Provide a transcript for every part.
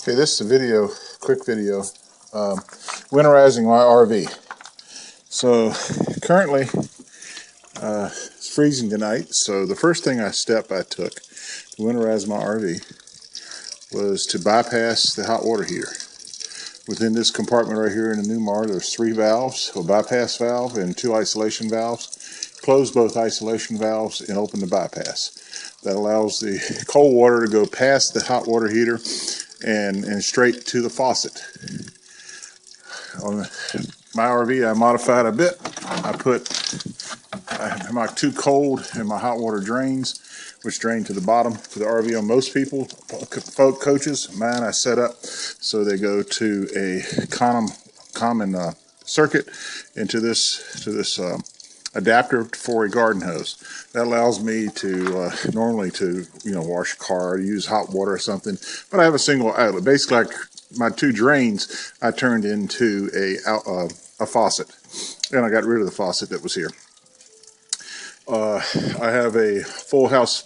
Okay, this is a video, quick video, winterizing my RV. So currently it's freezing tonight, so the first step I took to winterize my RV was to bypass the hot water heater. Within this compartment right here in the Newmar, there's 3 valves, a bypass valve and 2 isolation valves. Close both isolation valves and open the bypass. That allows the cold water to go past the hot water heater and straight to the faucet. On my RV, I modified a bit. I put my 2 cold and my hot water drains, which drain to the bottom for the RV. On most people, coaches, mine I set up so they go to a common circuit into this adapter for a garden hose. That allows me to normally to wash a car, use hot water or something, but I have a single outlet. Basically, like my 2 drains, I turned into a faucet, and I got rid of the faucet that was here. I have a full house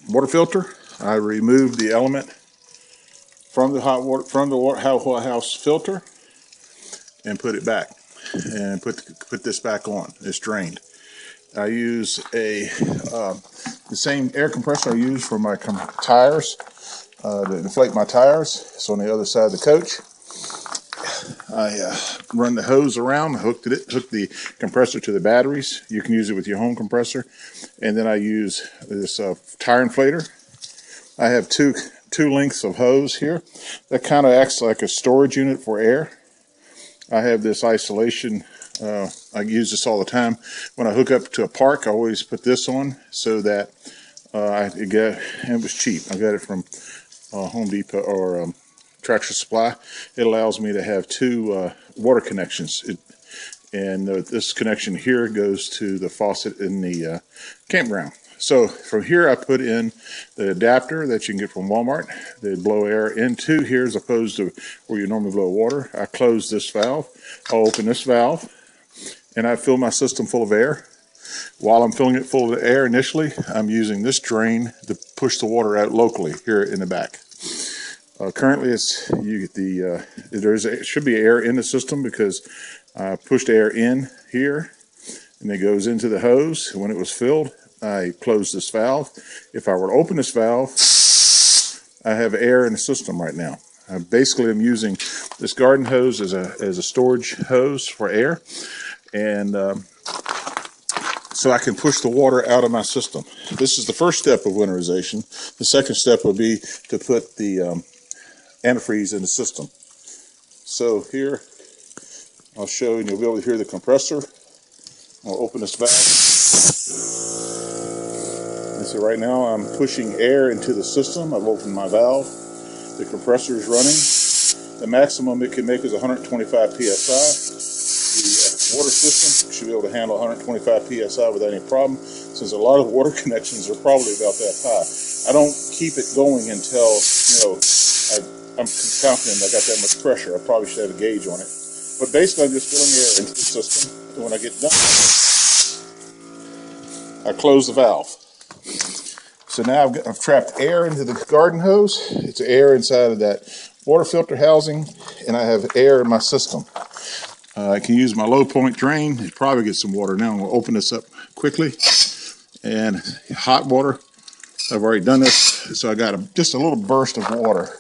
water filter. I removed the element from the hot water house filter and put it back, and put this back on. It's drained. I use the same air compressor I use for my tires to inflate my tires. It's on the other side of the coach. I run the hose around, hooked the compressor to the batteries. You can use it with your home compressor. And then I use this tire inflator. I have two lengths of hose here. That kind of acts like a storage unit for air. I have this isolation. I use this all the time. When I hook up to a park, I always put this on so that it was cheap. I got it from Home Depot or Tractor Supply. It allows me to have 2 water connections. This connection here goes to the faucet in the campground. So from here, I put in the adapter that you can get from Walmart. They blow air into here as opposed to where you normally blow water. I close this valve. I'll open this valve, and I fill my system full of air. While I'm filling it full of air initially, I'm using this drain to push the water out locally here in the back. Currently, there should be air in the system because I pushed air in here, and it goes into the hose. When it was filled, I closed this valve. If I were to open this valve, I have air in the system right now. I basically am using this garden hose as a storage hose for air, and so I can push the water out of my system. This is the first step of winterization. The second step would be to put the antifreeze in the system. So here, I'll show you, and you'll be able to hear the compressor. I'll open this valve. And so right now I'm pushing air into the system. I've opened my valve. The compressor is running. The maximum it can make is 125 psi. The water system should be able to handle 125 psi without any problem, since a lot of water connections are probably about that high. I don't keep it going until I'm confident I got that much pressure. I probably should have a gauge on it. But basically, I'm just filling air into the system, and when I get done, I close the valve. So now I've trapped air into the garden hose. It's air inside of that water filter housing, and I have air in my system. I can use my low point drain. It probably get some water now. I'm going to open this up quickly. And hot water. I've already done this, so I got just a little burst of water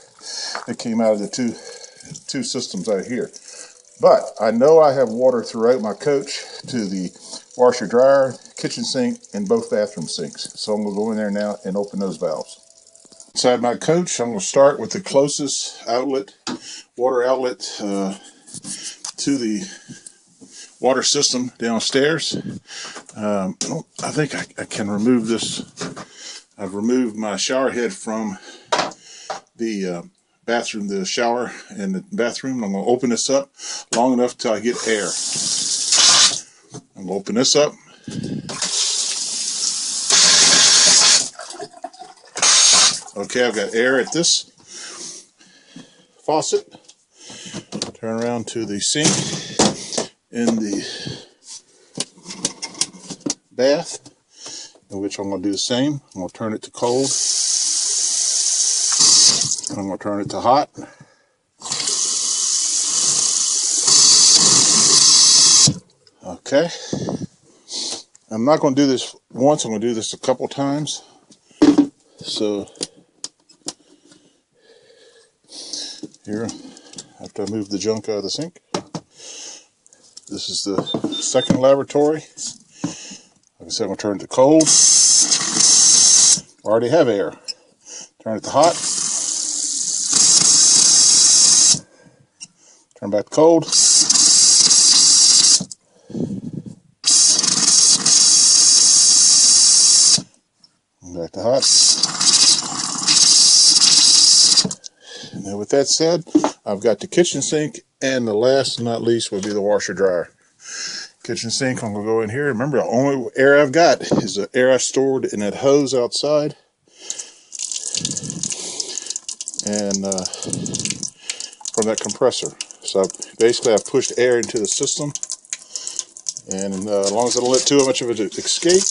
that came out of the two systems out here. But I know I have water throughout my coach to the washer dryer, kitchen sink, and both bathroom sinks. So I'm going to go in there now and open those valves. Inside my coach, I'm going to start with the closest water outlet to the water system downstairs. I think I can remove this. I've removed my shower head from the bathroom, the shower and the bathroom. I'm going to open this up long enough till I get air. I'm going to open this up. Okay, I've got air at this faucet. Turn around to the sink in the bath, in which I'm going to do the same. I'm going to turn it to cold. I'm going to turn it to hot. Okay. I'm not going to do this once, I'm going to do this a couple times. So here, after I move the junk out of the sink, this is the second laboratory. Like I said, I'm going to turn it to cold. I already have air. Turn it to hot. Turn back to cold. Back to hot. And then with that said, I've got the kitchen sink, and the last but not least will be the washer dryer. Kitchen sink, I'm going to go in here. Remember, the only air I've got is the air I stored in that hose outside. And from that compressor. So basically I've pushed air into the system. And as long as I don't let too much of it escape,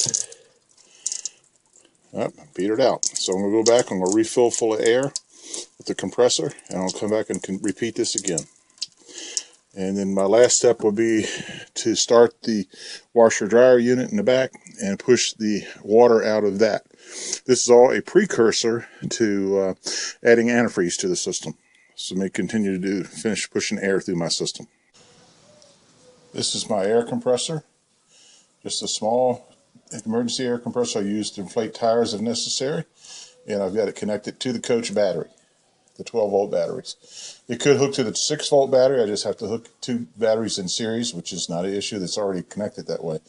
petered out. So I'm going to go back, I'm going to refill full of air with the compressor, and I'll come back and repeat this again. And then my last step will be to start the washer dryer unit in the back and push the water out of that. This is all a precursor to adding antifreeze to the system. So may continue to finish pushing air through my system. This is my air compressor. Just a small emergency air compressor I use to inflate tires if necessary. And I've got it connected to the coach battery, the 12-volt batteries. It could hook to the 6-volt battery. I just have to hook 2 batteries in series, which is not an issue. That's already connected that way.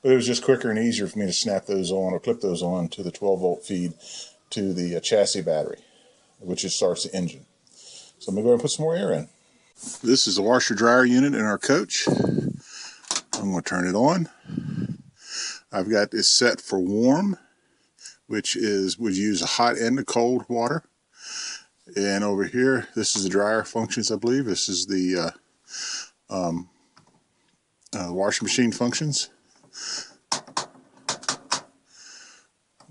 But it was just quicker and easier for me to snap those on or clip those on to the 12-volt feed to the chassis battery, which just starts the engine. So I'm going to go ahead and put some more air in. This is the washer dryer unit in our coach. I'm going to turn it on. I've got this set for warm, which would use a hot and a cold water. And over here, this is the dryer functions, I believe. This is the washing machine functions. I'm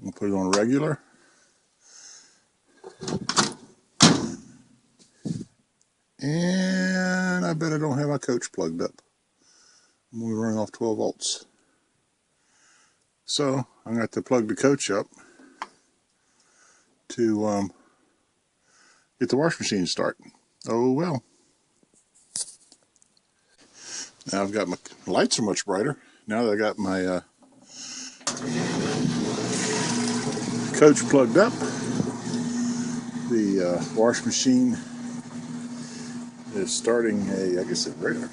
going to put it on regular. And I bet I don't have my coach plugged up. I'm going to run off 12 volts. So I'm going to have to plug the coach up to get the washing machine to start. Oh well. Now I've got my lights are much brighter. Now that I got my coach plugged up, the washing machine is starting I guess it's radar.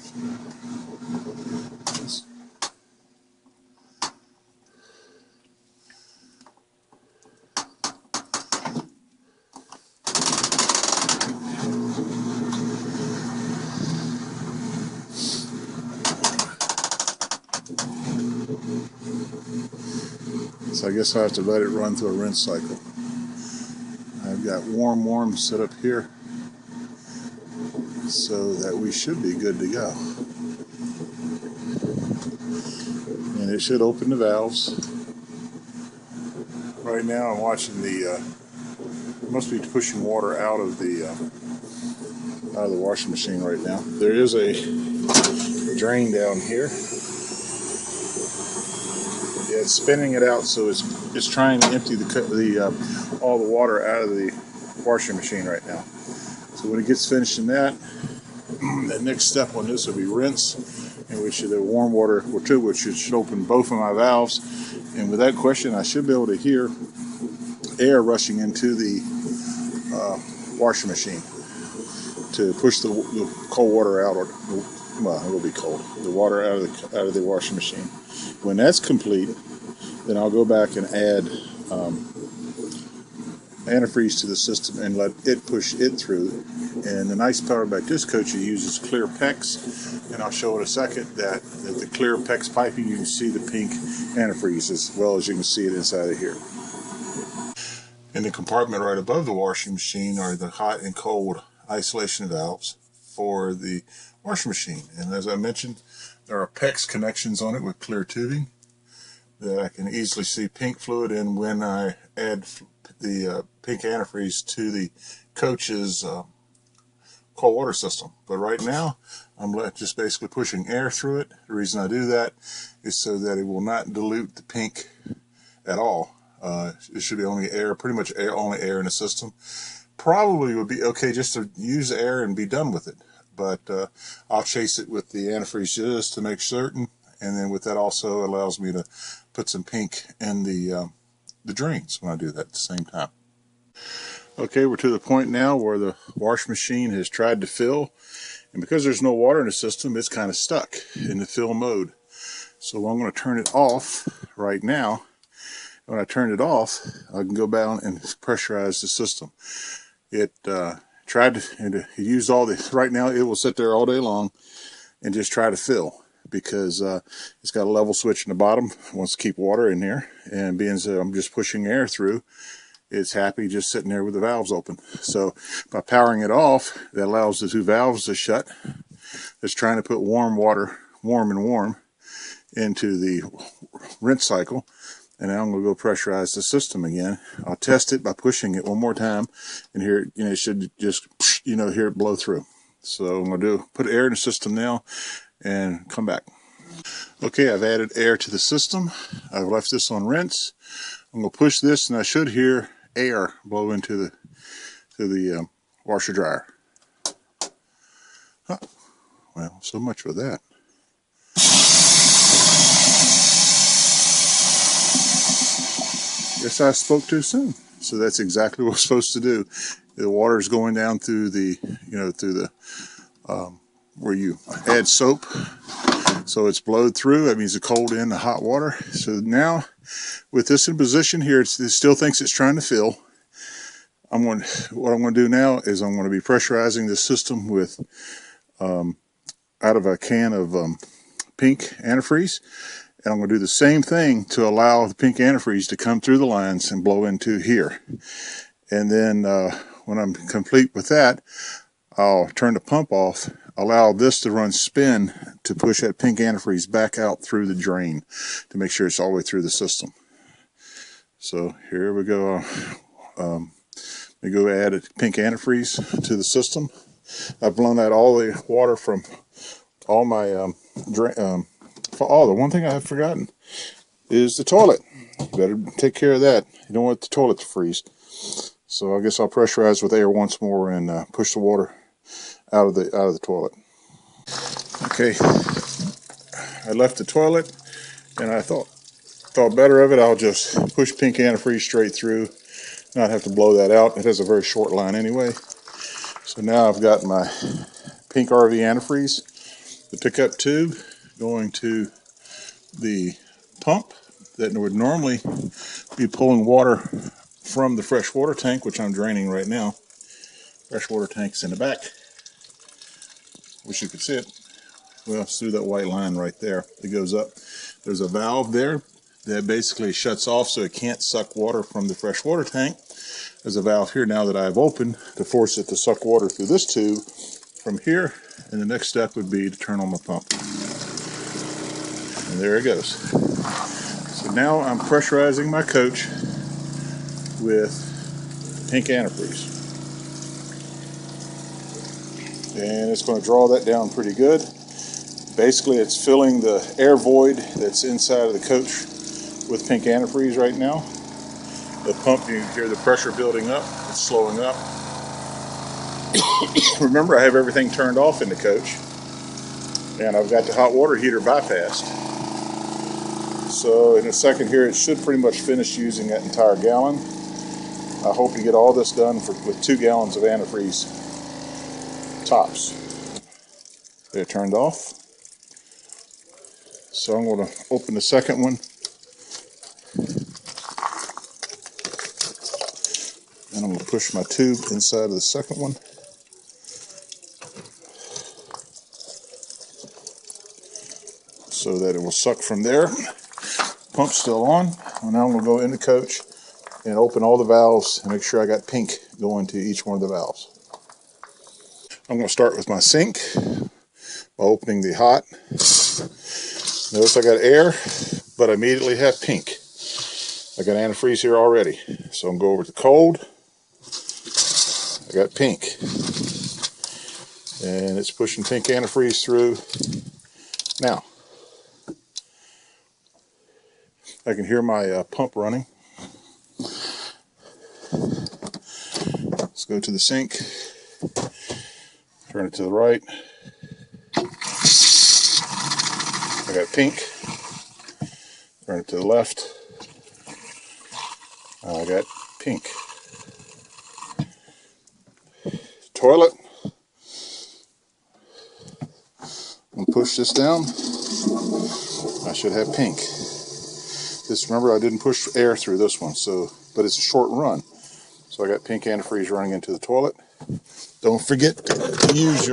So I guess I have to let it run through a rinse cycle. I've got warm set up here so that we should be good to go. And it should open the valves. Right now I'm watching must be pushing water out of the washing machine right now. There is a drain down here. Yeah, it's spinning it out, so it's trying to empty all the water out of the washing machine right now. So when it gets finished in that, the next step on this will be rinse, in which the warm water which should open both of my valves. And with that question, I should be able to hear air rushing into the washing machine to push the cold water out, well, it will be cold, the water out of the washing machine. When that's complete, then I'll go back and add antifreeze to the system and let it push it through. And the nice part about this coach, it uses clear PEX, and I'll show in a second that the clear PEX piping, you can see the pink antifreeze as well as you can see it inside of here. In the compartment right above the washing machine are the hot and cold isolation valves for the washing machine. And as I mentioned, there are PEX connections on it with clear tubing that I can easily see pink fluid in when I add the pink antifreeze to the coach's cold water system. But right now, I'm just basically pushing air through it. The reason I do that is so that it will not dilute the pink at all. It should be only air, pretty much air, only air in the system. Probably would be okay just to use air and be done with it. But I'll chase it with the antifreeze just to make certain. And then with that also allows me to put some pink in the drains when I do that at the same time. Okay, we're to the point now where the wash machine has tried to fill, and because there's no water in the system, it's kind of stuck in the fill mode. So I'm going to turn it off right now. When I turn it off, I can go down and pressurize the system. It tried to, and it used all the, right now it will sit there all day long and just try to fill, because it's got a level switch in the bottom. It wants to keep water in there, and being so I'm just pushing air through, it's happy just sitting there with the valves open. So by powering it off, that allows the two valves to shut. It's trying to put warm water, warm and warm, into the rinse cycle. And now I'm going to go pressurize the system again. I'll test it by pushing it one more time, and here, it should just, hear it blow through. So I'm going to put air in the system now and come back. Okay, I've added air to the system. I've left this on rinse. I'm going to push this, and I should hear air blow into the washer dryer. Huh. Well, so much for that. Guess I spoke too soon. So that's exactly what we're supposed to do. The water is going down through the, through the where you add soap. So it's blowed through. That means it's cold in the hot water. So now, with this in position here, it still thinks it's trying to fill. What I'm going to do now is I'm going to be pressurizing the system with out of a can of pink antifreeze, and I'm going to do the same thing to allow the pink antifreeze to come through the lines and blow into here. And then when I'm complete with that, I'll turn the pump off, allow this to run spin to push that pink antifreeze back out through the drain to make sure it's all the way through the system. So here we go. We go add a pink antifreeze to the system. I've blown out all the water from all my the one thing I have forgotten is the toilet. You better take care of that. You don't want the toilet to freeze. So I guess I'll pressurize with air once more and push the water out of the toilet. Okay, I left the toilet, and I thought better of it. I'll just push pink antifreeze straight through, not have to blow that out. It has a very short line anyway. So now I've got my pink RV antifreeze, the pickup tube going to the pump that would normally be pulling water from the fresh water tank, which I'm draining right now. Fresh water tank's in the back. Wish you could see it. Well, it's through that white line right there that goes up. There's a valve there that basically shuts off so it can't suck water from the fresh water tank. There's a valve here now that I've opened to force it to suck water through this tube from here, and the next step would be to turn on my pump. And there it goes. So now I'm pressurizing my coach with pink antifreeze. And it's going to draw that down pretty good. Basically, it's filling the air void that's inside of the coach with pink antifreeze right now. The pump, you can hear the pressure building up. It's slowing up. Remember, I have everything turned off in the coach, and I've got the hot water heater bypassed. So in a second here, it should pretty much finish using that entire gallon. I hope to get all this done with 2 gallons of antifreeze tops. They're turned off. So I'm going to open the second one. And I'm going to push my tube inside of the second one. So that it will suck from there. Pump's still on. And now I'm going to go in the coach and open all the valves and make sure I got pink going to each one of the valves. I'm going to start with my sink by opening the hot. Notice I got air, but I immediately have pink. I got antifreeze here already. So I'm going to go over to cold. I got pink. And it's pushing pink antifreeze through. Now, I can hear my pump running. Let's go to the sink. Turn it to the right. I got pink. Turn it to the left. I got pink. Toilet. I'm gonna push this down. I should have pink. This, remember, I didn't push air through this one, so, but it's a short run. So I got pink antifreeze running into the toilet. Don't forget to use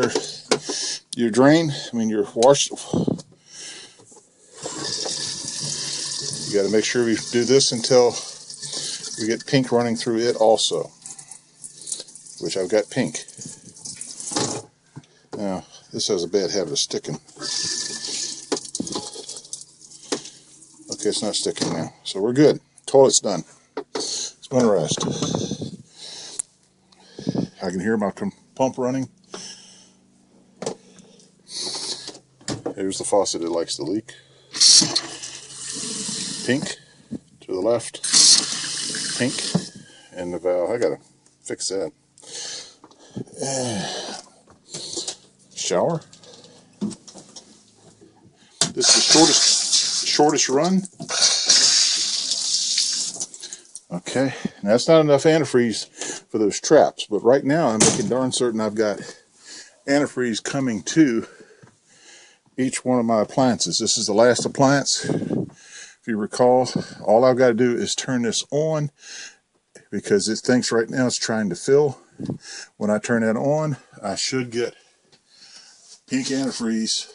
your drain. I mean your wash. You got to make sure we do this until we get pink running through it also, which I've got pink. Now, this has a bad habit of sticking. Okay, it's not sticking now, so we're good. Toilet's done. It's winterized. I can hear my pump running. Here's the faucet it likes to leak. Pink to the left. Pink. And the valve. I gotta fix that. Shower. This is the shortest run. Okay, now that's not enough antifreeze for those traps, but right now I'm making darn certain I've got antifreeze coming to each one of my appliances. This is the last appliance. If you recall, all I've got to do is turn this on because it thinks right now it's trying to fill. When I turn that on, I should get pink antifreeze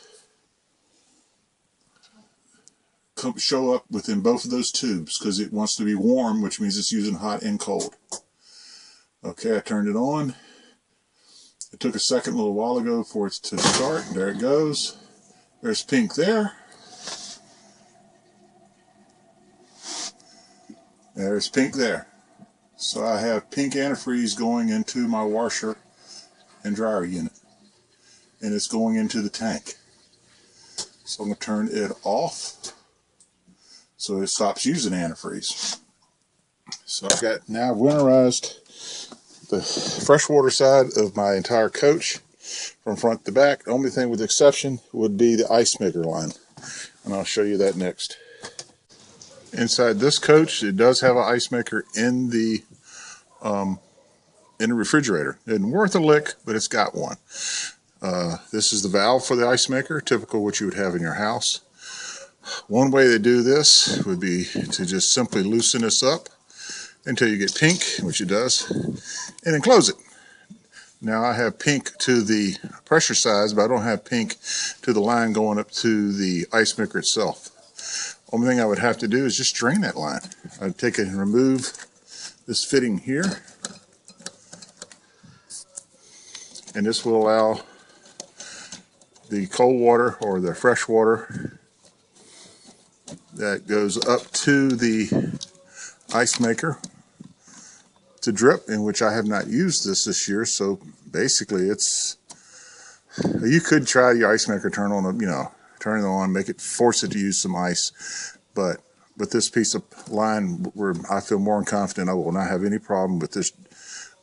show up within both of those tubes because it wants to be warm, which means it's using hot and cold. Okay, I turned it on. It took a second a little while ago for it to start. There it goes. There's pink there. There's pink there. So I have pink antifreeze going into my washer and dryer unit. And it's going into the tank. So I'm going to turn it off so it stops using antifreeze. So I've got now winterized the freshwater side of my entire coach from front to back. The only thing with exception would be the ice maker line. And I'll show you that next. Inside this coach, it does have an ice maker in the refrigerator. It isn't worth a lick, but it's got one. This is the valve for the ice maker, typical what you would have in your house. One way to do this would be to just simply loosen this up until you get pink, which it does, and then close it. Now I have pink to the pressure size, but I don't have pink to the line going up to the ice maker itself. Only thing I would have to do is just drain that line. I'd take it and remove this fitting here, and this will allow the cold water or the fresh water that goes up to the ice maker to drip, in which I have not used this year. So basically it's, you could try your ice maker, turn it on, make it, force it to use some ice, but with this piece of line, where I feel more confident, I will not have any problem with this,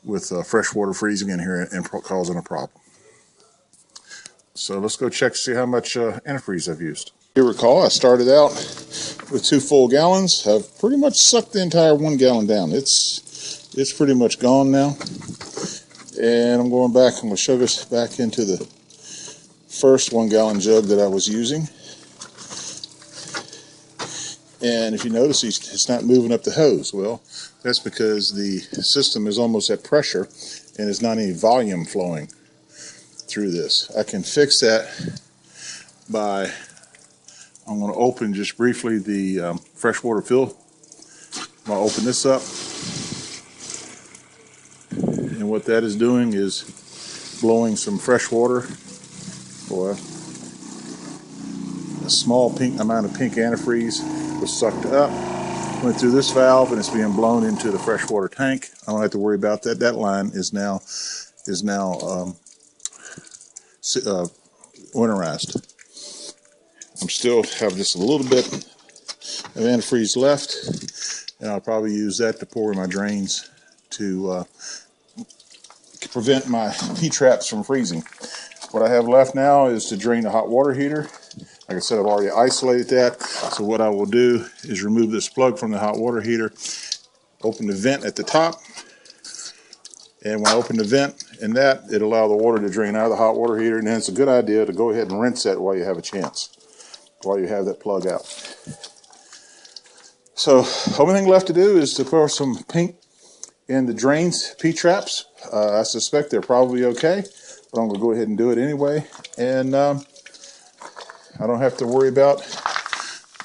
with fresh water freezing in here and causing a problem. So let's go check to see how much antifreeze I've used. You recall I started out with 2 full gallons. I've pretty much sucked the entire 1 gallon down. It's pretty much gone now. And I'm going back, I'm going to shove this back into the first 1 gallon jug that I was using. And if you notice, it's not moving up the hose. Well, that's because the system is almost at pressure and there's not any volume flowing through this. I can fix that by, I'm going to open just briefly the freshwater fill. I'm going to open this up, and what that is doing is blowing some fresh water, or a small pink amount of pink antifreeze was sucked up, went through this valve and it's being blown into the freshwater tank. I don't have to worry about that. That line is now winterized. I'm still have just a little bit of antifreeze left, and I'll probably use that to pour in my drains to prevent my P-traps from freezing. What I have left now is to drain the hot water heater. Like I said, I've already isolated that. So what I will do is remove this plug from the hot water heater, open the vent at the top, and when I open the vent in that, it'll allow the water to drain out of the hot water heater, and then it's a good idea to go ahead and rinse that while you have a chance, while you have that plug out. So only thing left to do is to pour some pink in the drains, P-traps. I suspect they're probably okay, but I'm going to go ahead and do it anyway. And I don't have to worry about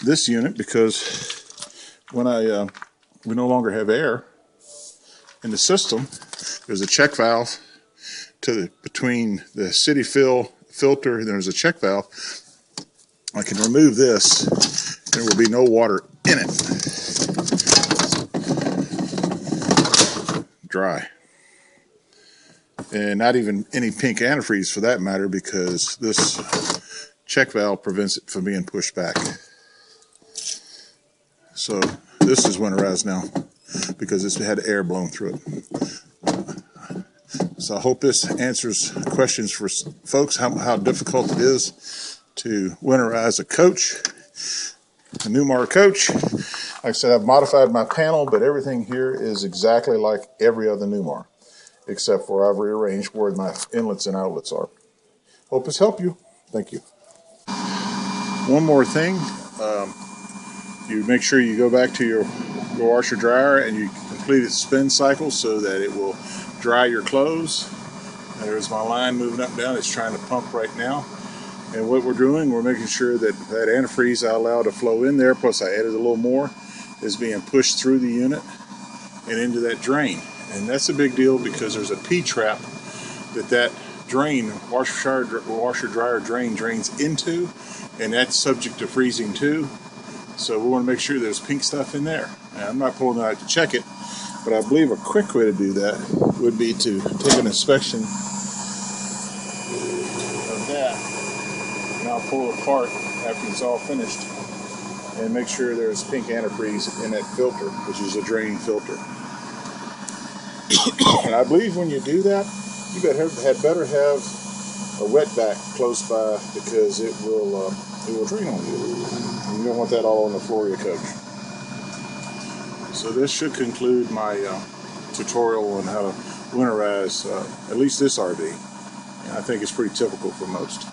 this unit because when we no longer have air in the system, there's a check valve between the city filter, and there's a check valve. I can remove this, and there will be no water in it. Dry. And not even any pink antifreeze for that matter, because this check valve prevents it from being pushed back. So this is winterized now because it's had air blown through it. So I hope this answers questions for folks, how difficult it is to winterize a coach, a Newmar coach. Like I said, I've modified my panel, but everything here is exactly like every other Newmar, except for I've rearranged where my inlets and outlets are. Hope this helped you. Thank you. One more thing, you make sure you go back to your washer dryer and you complete its spin cycle so that it will dry your clothes. And there's my line moving up and down. It's trying to pump right now. And what we're doing, we're making sure that that antifreeze I allowed to flow in there, plus I added a little more, is being pushed through the unit and into that drain. And that's a big deal because there's a P-trap that drain, washer dryer drain drains into, and that's subject to freezing too. So we want to make sure there's pink stuff in there. Now, I'm not pulling it out to check it, but I believe a quick way to do that would be to take an inspection of that, and I'll pull it apart after it's all finished and make sure there's pink antifreeze in that filter, which is a drain filter. And I believe when you do that, you had better have a wet back close by because it will drain on you. You don't want that all on the floor of your coach. So this should conclude my tutorial on how to winterize at least this RV. And I think it's pretty typical for most.